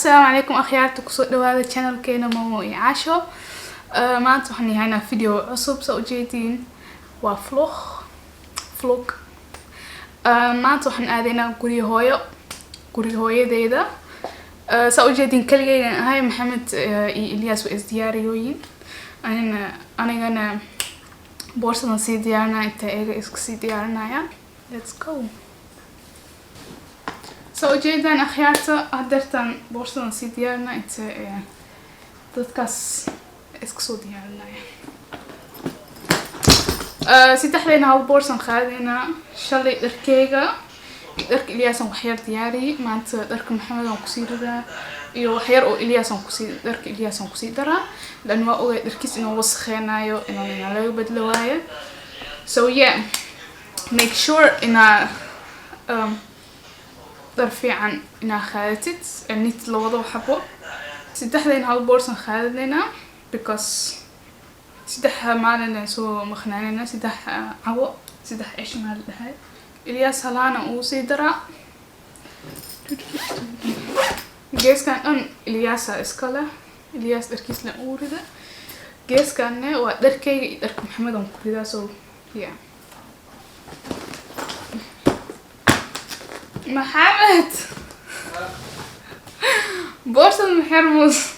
السلام عليكم أخيارتي كسود هذا القناة كينا ماما عاشو ما أنتم حني هنا فيديو عصب سوجيتين وفلوخ ما أنتم حن آذينا قري هوية ديدا سوجيتين كل هاي محمد إلياس وإس دياريوين أنا بورصة نسي ديارنا إنت إيه إسكسي ديارنا يا let's go سوجيتين أخيارتا هدرتان بورصة نسي ديارنا إنت تذكس إسكسو ديارنا يا سيتحلينا هاو بورصة خادينا شالي دركيغا درك إلياس وحير دياري ما أنت درك محمد وكسيرة iyo waxyar oo Ilyas aan ku sii darka Ilyas aan ku sii dara lan waa oo darkiis inuu wasakheynaayo inuu laga bedlo waayo so yeah make sure ina dar fiican ina khaadatid nit labado xabo saddexdeen hal boorsan khaadanayna because saddex maalin soo maqnaanayna saddex cabo saddex ish maal dhahay Ilyas halana uu sii dara جيس كان إلياس إسكالا إلياس دركيس لأورده جيس كان ودركي درك محمد ومكريدا so yeah محمد بورصة محرموز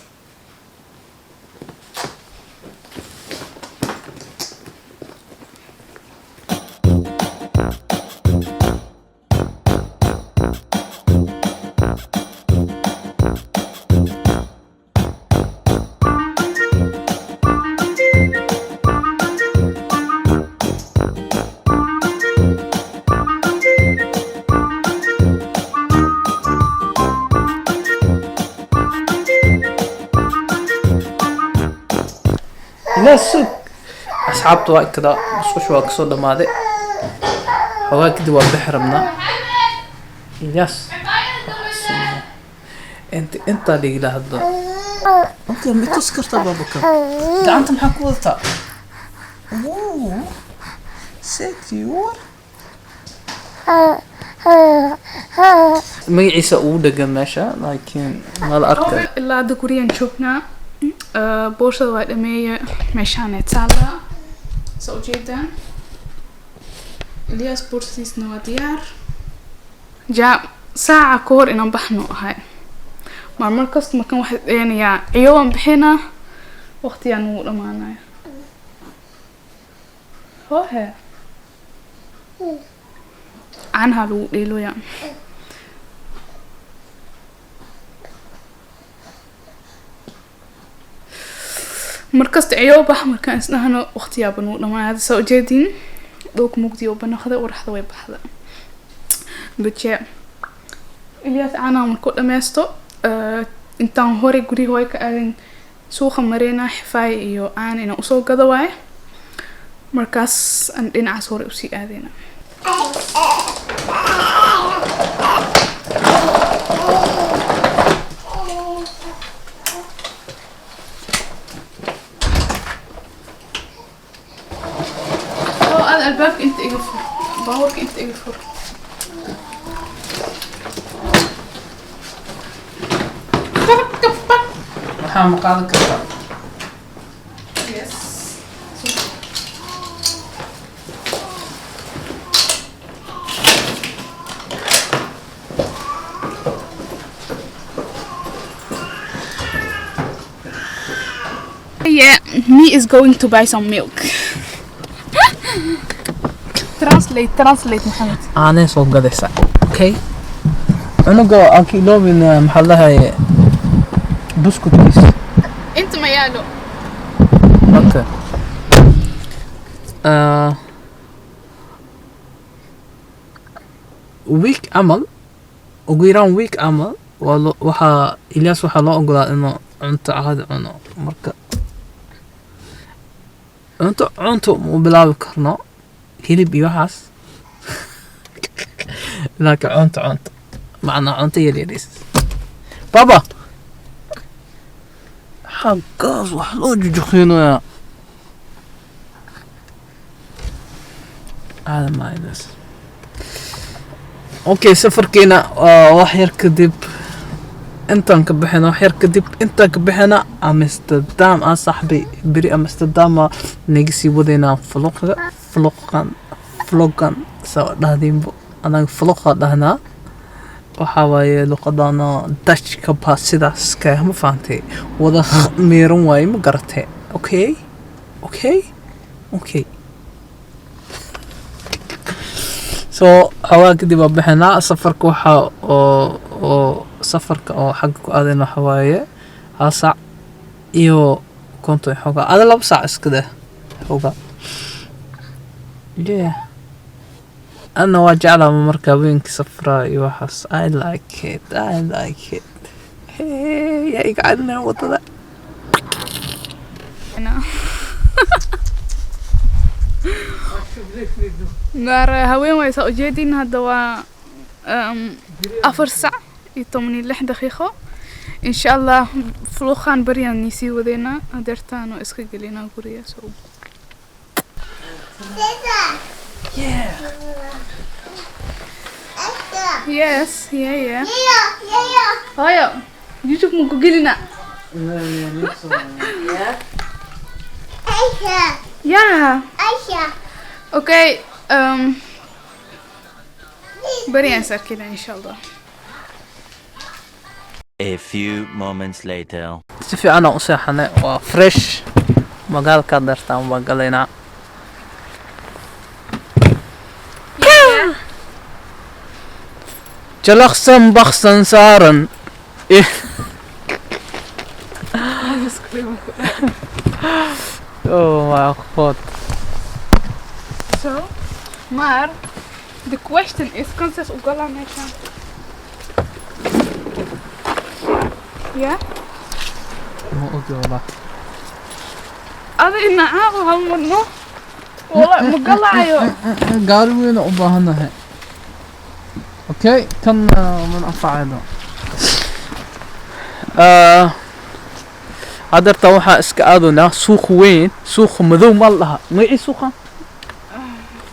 الناس أصحابته هاي كذا بس وش واقصوا لماذا هو كده وبحرمنا الناس أنت اللي لهذا أنت لما تذكر بابك ده أنت محكوذة أوه سكيور ما يعيش أودا جماشة لكن ما الأكثر إلا ذكورين شوفنا بورصة وادمية مشانة سالة سوجيدا إلياس بورصيس نوا ديار جاء ساعة كور إنهم بحنو هاي مع مركز مكان واحد يعني يا عيوان بحنا وقت يعني معنا هو هي عنها لو يعني مركز عيوب أحمر كان اسمها وقت يا بنو لما هذا سو جدين دوك مقدي وبناخذه ورح ذوي بحذا بتشاء إلياس أنا من كل ما يستو إنتان هوري قري هواي كأن سوق مرينا حفاي إيو أنا إنه أصول قضواي مركز عندنا عصوري وسي آذينا الباب انت اقفل باورك انت اقفل محمد قاعد كذا يس Yeah, me is going to buy some milk. Translate محمد أنا صوت قديسة أوكي أنا جو أكيد لو من محلها بسكوت كيس أنت ما يالو أوكي ويك عمل وقيران ويك عمل وحا إلياس وحا لا أقول إنه أنت هذا أنا مركب أنت مو كرنا هيلب يوحس لكن عنت معنا عنت يليس بابا حقاز وحلوج جخينو يا هذا ما يدس اوكي سفر كينا وحير كذب intaan ka bixina wax yar kadib intaan ka bixina Amsterdam aan saxbi beri Amsterdam naga sii wadaynaa vlogan soo dhahdinbo anaga vlogga dhahnaa waxaa waaye luqadana Dutch-ka baa sidaas ma fahantay wada meeran waaye ma garatay okay so xawaa kadib waa bixinaa safarka waxaa oo safarka oo xagga ku aadayna waxa waaye hal saac iyo konton xoogaa ada 2 saac iska dah xoogaa أنا واجعلها مركب وينك صفراء وحص I like it hey يا يقعدنا وطلع أنا نار هوين ويسا أجيدين هذا و 4 ساعة يطمني 6 دقيقة إن شاء الله فلوخان بريان نيسي وذينا هدرتان وإسكي قلينا قرية سو Yeah. Yes, yeah. Haya, YouTube mau gilina. Yeah. Okay. Bari answer kida inshallah. A few moments later. si fiican aan u seexanay waa fresh magaalka dartaan baan galaynaa jalaqsan baksan saaran oh my god. So, maar the question is, kan ze ook al aan mij gaan? Ja? ma ogi wallah Ada ina aago hal marno. Wallah ma galaayo. gaari weyn u baahanahay okay kan man anfacayno hadarta waxaa iska aadunaa suuq weyn suuq madow ma laha magacii suuqa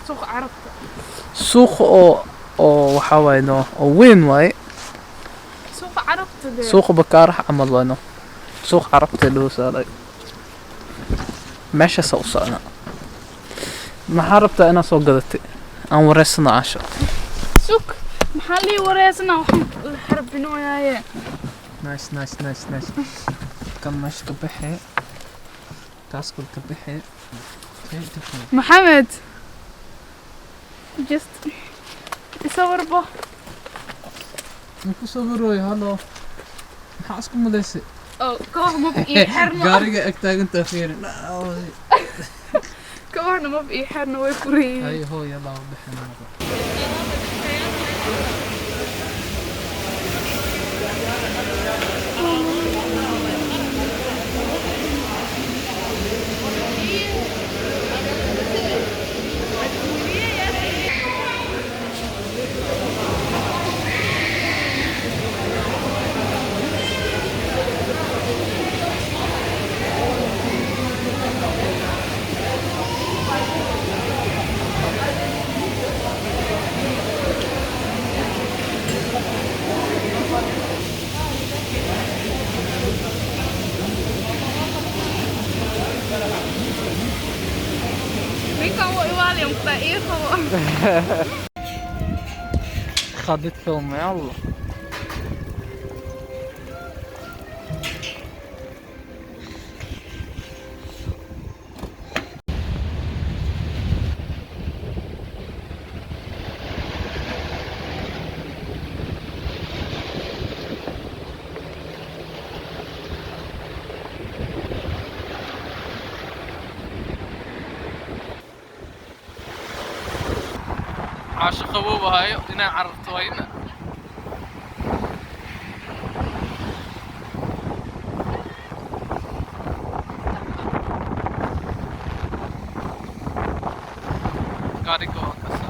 Suuq Carabta. suuq oo waxaa waaye no oo weyn waaye Suuq Carabta de. suuq bakaaraha camal waano suuq carabta loo saaray meeshaas u socnaa maxaa rabtaa inaad soo gadatay aan wareysano casho Suuq maxaa lii wareysana waxaan la xarbinooyaaye. nice kan meesha ka baxee kaas kul ka baxee Mohammed. Just isawirbo. ku soo warooy hallo maxaa isku maleysay Oh, koox ma bii xirno. gaariga ag taagantaa fiirin Kooxna ma bii xirno way furiyeen. ay hooyo laa bixinaa Ninkan waa iwaaliyan ku daa ii qabo. خدتهم يلا عاشق ابوبا هاي انا عرفت وين قاعد يقول كسر